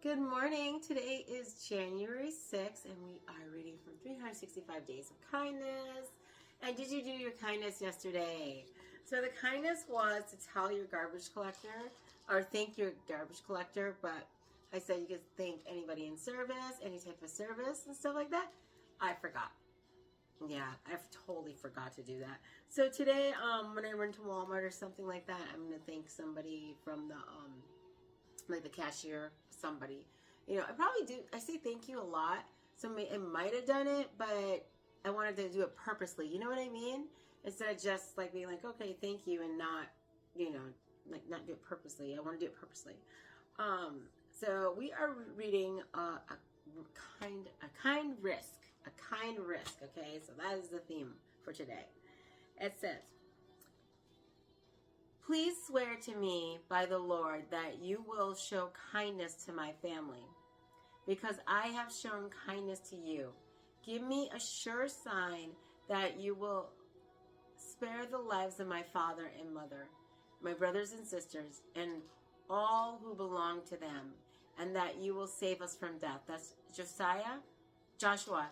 Good morning. Today is January 6th, and we are reading from 365 Days of Kindness. And did you do your kindness yesterday? So the kindness was to tell your garbage collector or thank your garbage collector, but I said you could thank anybody in service, any type of service and stuff like that. I forgot. Yeah, I totally forgot to do that. So today, when I run to Walmart or something like that, I'm going to thank somebody from the like the cashier, somebody. I probably do. I say thank you a lot. So I might have done it, but I wanted to do it purposely. You know what I mean? Instead of just like being like, okay, thank you, and not, like not do it purposely. I want to do it purposely. So we are reading a kind risk. Okay, so that is the theme for today. It says, "Please swear to me by the Lord that you will show kindness to my family, because I have shown kindness to you. Give me a sure sign that you will spare the lives of my father and mother, my brothers and sisters, and all who belong to them, and that you will save us from death." That's Joshua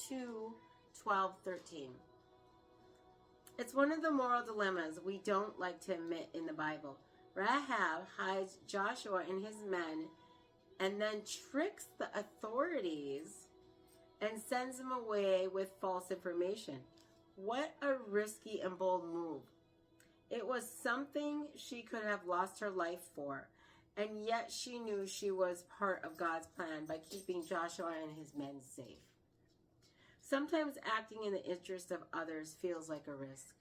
2:12-13. It's one of the moral dilemmas we don't like to admit in the Bible. Rahab hides Joshua and his men and then tricks the authorities and sends them away with false information. What a risky and bold move. It was something she could have lost her life for, and yet she knew she was part of God's plan by keeping Joshua and his men safe. Sometimes acting in the interest of others feels like a risk.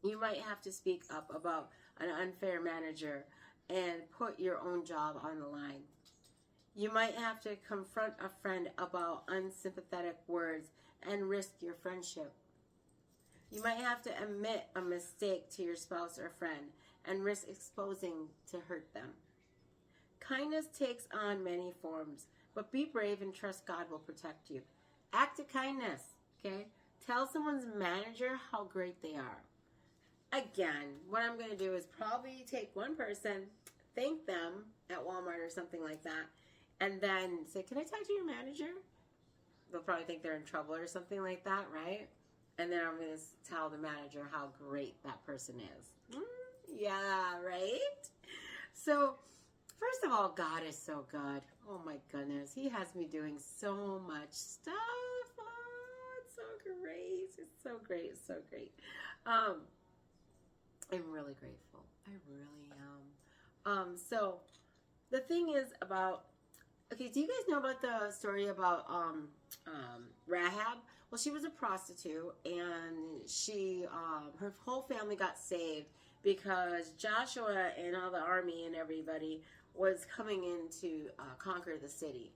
You might have to speak up about an unfair manager and put your own job on the line. You might have to confront a friend about unsympathetic words and risk your friendship. You might have to admit a mistake to your spouse or friend and risk exposing to hurt them. Kindness takes on many forms, but be brave and trust God will protect you. Act of kindness, okay? Tell someone's manager how great they are. Again, what I'm going to do is probably take one person, thank them at Walmart or something like that, and then say, "Can I talk to your manager?" They'll probably think they're in trouble or something like that, right? And then I'm going to tell the manager how great that person is. Yeah, right? So, first of all, God is so good. Oh my goodness. He has me doing so much stuff. Oh, it's so great. It's so great. It's so great. I'm really grateful. I really am. So the thing is about, okay, do you guys know about the story about Rahab? Well, she was a prostitute, and she her whole family got saved because Joshua and all the army and everybody was coming in to conquer the city.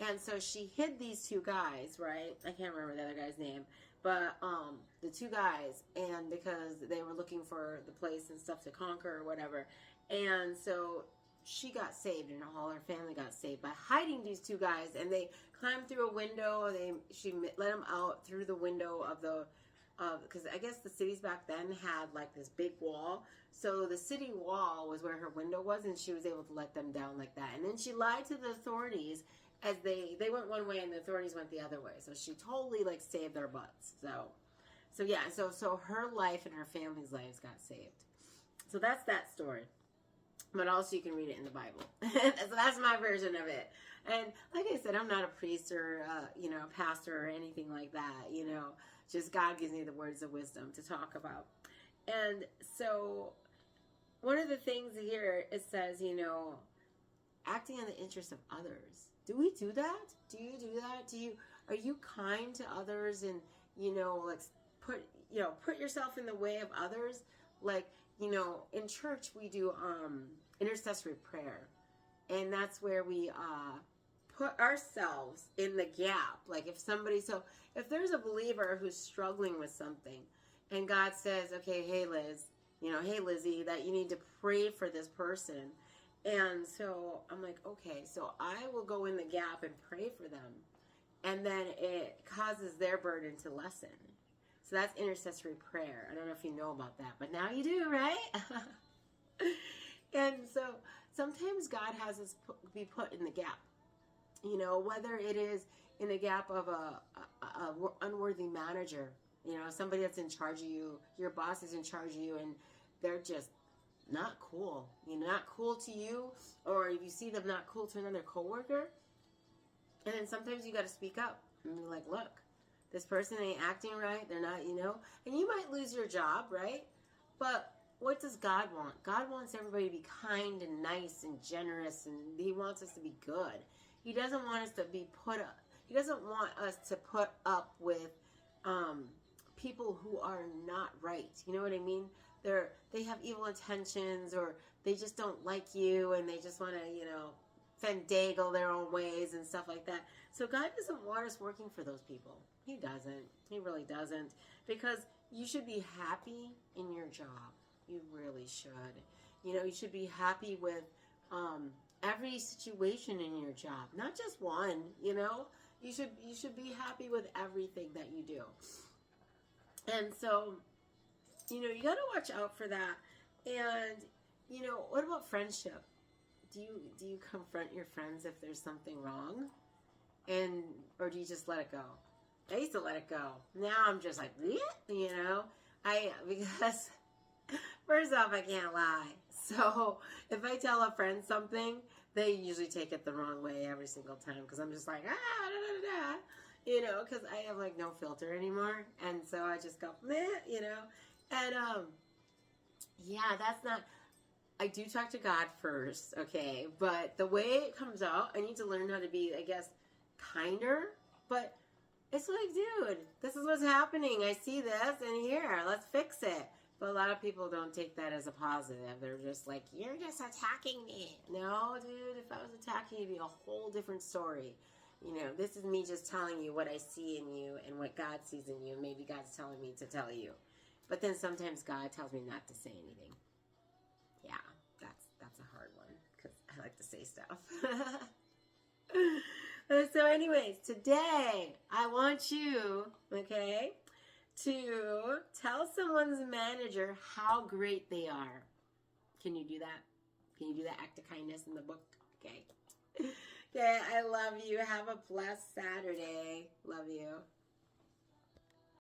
And so she hid these two guys, right? I can't remember the other guy's name, but the two guys, and because they were looking for the place and stuff to conquer or whatever. And so she got saved, and all her family got saved by hiding these two guys. And they climbed through a window. She let them out through the window of the, because I guess the cities back then had like this big wall. So the city wall was where her window was, and she was able to let them down like that. And then she lied to the authorities as they went one way and the authorities went the other way. So she totally like saved their butts. So yeah, so her life and her family's lives got saved. So that's that story. But also you can read it in the Bible. So that's my version of it. And like I said, I'm not a priest or, a pastor or anything like that. Just God gives me the words of wisdom to talk about. And so one of the things here, it says, acting in the interest of others. Do we do that? Do you do that? Are you kind to others and, like put yourself in the way of others? Like, in church we do intercessory prayer, and that's where we put ourselves in the gap. Like if there's a believer who's struggling with something, and God says, okay, hey Liz, hey Lizzie, that you need to pray for this person. And so I'm like, okay, so I will go in the gap and pray for them, and then it causes their burden to lessen. So that's intercessory prayer. I don't know if you know about that, but now you do, right? And so sometimes God has us be put in the gap. You know, whether it is in the gap of a unworthy manager, you know, somebody that's in charge of you, your boss is in charge of you, and they're just not cool. You know, not cool to you, or if you see them not cool to another coworker, and then sometimes you got to speak up and be like, look, this person ain't acting right. They're not, you know, and you might lose your job, right? But what does God want? God wants everybody to be kind and nice and generous, and He wants us to be good. He doesn't want us to be put up. He doesn't want us to put up with people who are not right. You know what I mean? They have evil intentions, or they just don't like you, and they just want to, you know, finagle their own ways and stuff like that. So God doesn't want us working for those people. He doesn't. He really doesn't. Because you should be happy in your job. You really should. You know, you should be happy with every situation in your job, not just one. You know, you should be happy with everything that you do. And so, you know, you got to watch out for that. And you know, what about friendship? Do you confront your friends if there's something wrong, or do you just let it go? I used to let it go. Now I'm just like, bleh, you know, because first off, I can't lie. So if I tell a friend something, they usually take it the wrong way every single time, because I'm just like, da, da, da, da, you know, because I have like no filter anymore, and so I just go, meh, you know, and yeah, that's not. I do talk to God first, okay, but the way it comes out, I need to learn how to be, I guess, kinder, but it's like, dude, this is what's happening. I see this, and here, let's fix it. But a lot of people don't take that as a positive. They're just like, you're just attacking me. No, dude, if I was attacking you, it'd be a whole different story. You know, this is me just telling you what I see in you and what God sees in you. Maybe God's telling me to tell you. But then sometimes God tells me not to say anything. Yeah, that's a hard one, because I like to say stuff. So anyways, today I want you, okay, to tell someone's manager how great they are. Can you do that? Can you do that act of kindness in the book? Okay. Okay, I love you. Have a blessed Saturday. Love you.